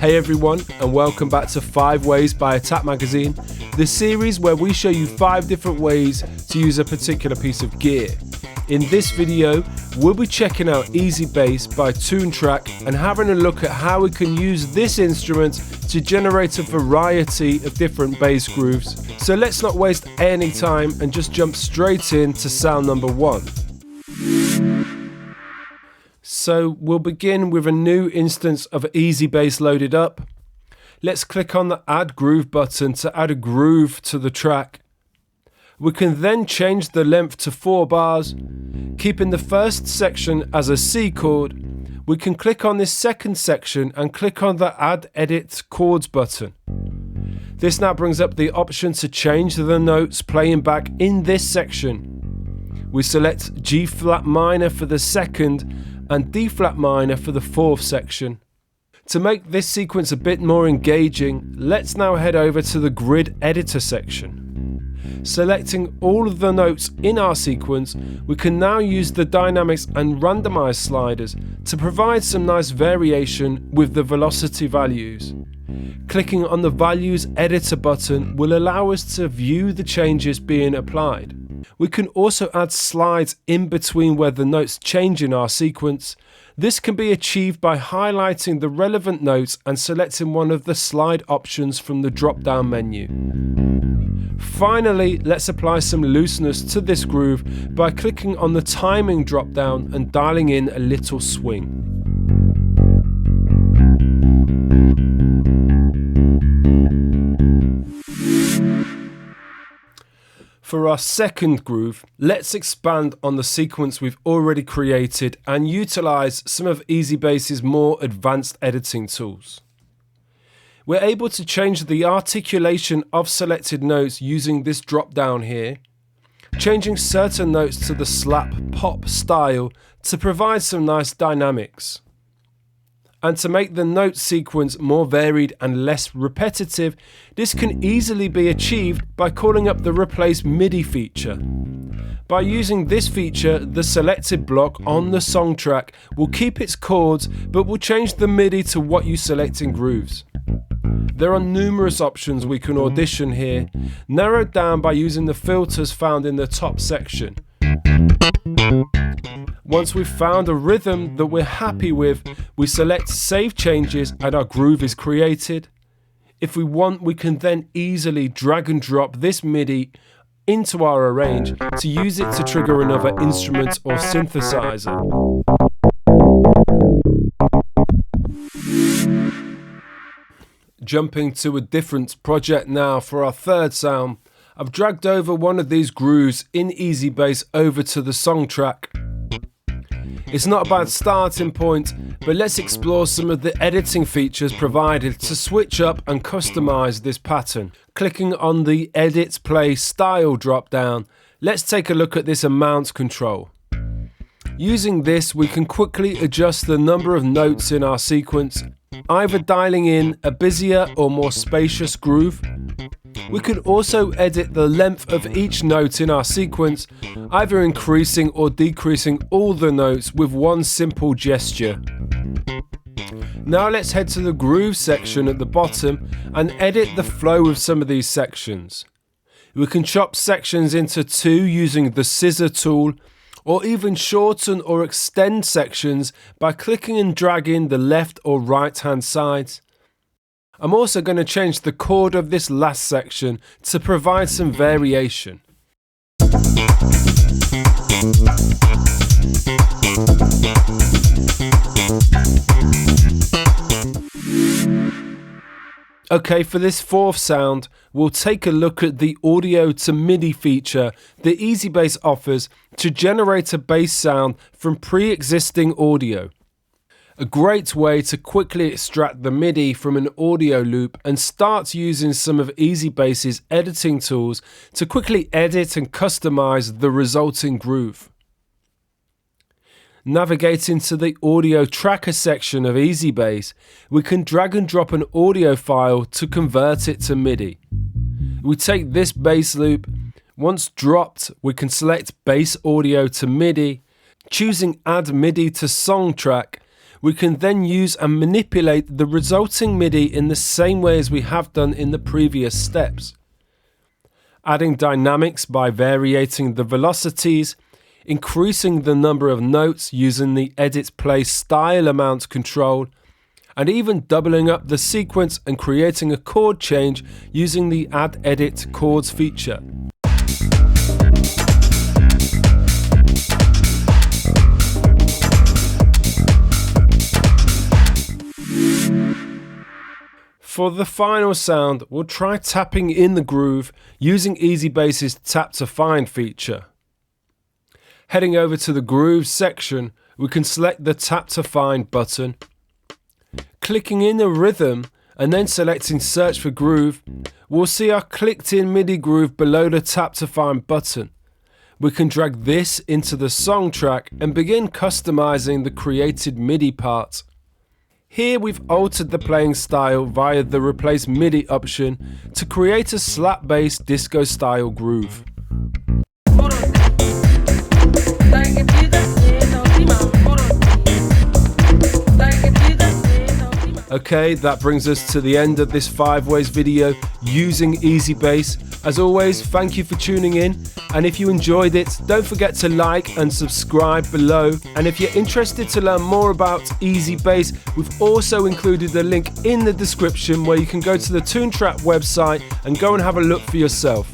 Hey everyone, and welcome back to 5 Ways by Attack Magazine, the series where we show you 5 different ways to use a particular piece of gear. In this video, we'll be checking out EZbass by Toontrack and having a look at how we can use this instrument to generate a variety of different bass grooves. So let's not waste any time and just jump straight into sound number 1. So we'll begin with a new instance of EZbass loaded up. Let's click on the Add Groove button to add a groove to the track. We can then change the length to 4 bars, keeping the first section as a C chord. We can click on this second section and click on the Add Edit Chords button. This now brings up the option to change the notes playing back in this section. We select G flat minor for the second and D flat minor for the 4th section. To make this sequence a bit more engaging, let's now head over to the Grid Editor section. Selecting all of the notes in our sequence, we can now use the Dynamics and Randomize sliders to provide some nice variation with the velocity values. Clicking on the Values Editor button will allow us to view the changes being applied. We can also add slides in between where the notes change in our sequence. This can be achieved by highlighting the relevant notes and selecting one of the slide options from the drop-down menu. Finally, let's apply some looseness to this groove by clicking on the timing drop-down and dialing in a little swing. For our second groove, let's expand on the sequence we've already created and utilize some of EZbass's more advanced editing tools. We're able to change the articulation of selected notes using this drop down here, changing certain notes to the slap pop style to provide some nice dynamics. And to make the note sequence more varied and less repetitive, this can easily be achieved by calling up the Replace MIDI feature. By using this feature, the selected block on the song track will keep its chords but will change the MIDI to what you select in grooves. There are numerous options we can audition here, narrowed down by using the filters found in the top section. Once we've found a rhythm that we're happy with, we select Save Changes and our groove is created. If we want, we can then easily drag and drop this MIDI into our arrange to use it to trigger another instrument or synthesizer. Jumping to a different project now for our third sound, I've dragged over one of these grooves in EZbass over to the song track. It's not a bad starting point, but let's explore some of the editing features provided to switch up and customize this pattern. Clicking on the Edit Play Style drop-down, let's take a look at this amount control. Using this, we can quickly adjust the number of notes in our sequence, either dialing in a busier or more spacious groove. We can also edit the length of each note in our sequence, either increasing or decreasing all the notes with one simple gesture. Now let's head to the groove section at the bottom and edit the flow of some of these sections. We can chop sections into 2 using the scissor tool, or even shorten or extend sections by clicking and dragging the left or right hand sides. I'm also going to change the chord of this last section to provide some variation. Okay, for this 4th sound, we'll take a look at the audio to MIDI feature that EZbass offers to generate a bass sound from pre-existing audio. A great way to quickly extract the MIDI from an audio loop and start using some of EZbass's editing tools to quickly edit and customize the resulting groove. Navigating to the audio tracker section of EZbass, we can drag and drop an audio file to convert it to MIDI. We take this bass loop. Once dropped, we can select bass audio to MIDI. Choosing Add MIDI to Song Track, We can then use and manipulate the resulting MIDI in the same way as we have done in the previous steps. Adding dynamics by varying the velocities, increasing the number of notes using the edit play style amount control, and even doubling up the sequence and creating a chord change using the add edit chords feature. For the final sound, we'll try tapping in the groove using EZbass's Tap to Find feature. Heading over to the Grooves section, we can select the Tap to Find button. Clicking in a rhythm and then selecting Search for Groove, we'll see our clicked in MIDI groove below the Tap to Find button. We can drag this into the song track and begin customizing the created MIDI part. Here we've altered the playing style via the Replace MIDI option to create a slap bass disco style groove. Okay, that brings us to the end of this 5 ways video using EZbass. As always, thank you for tuning in, and if you enjoyed it, don't forget to like and subscribe below. And if you're interested to learn more about EZbass, we've also included a link in the description where you can go to the Toontrack website and go and have a look for yourself.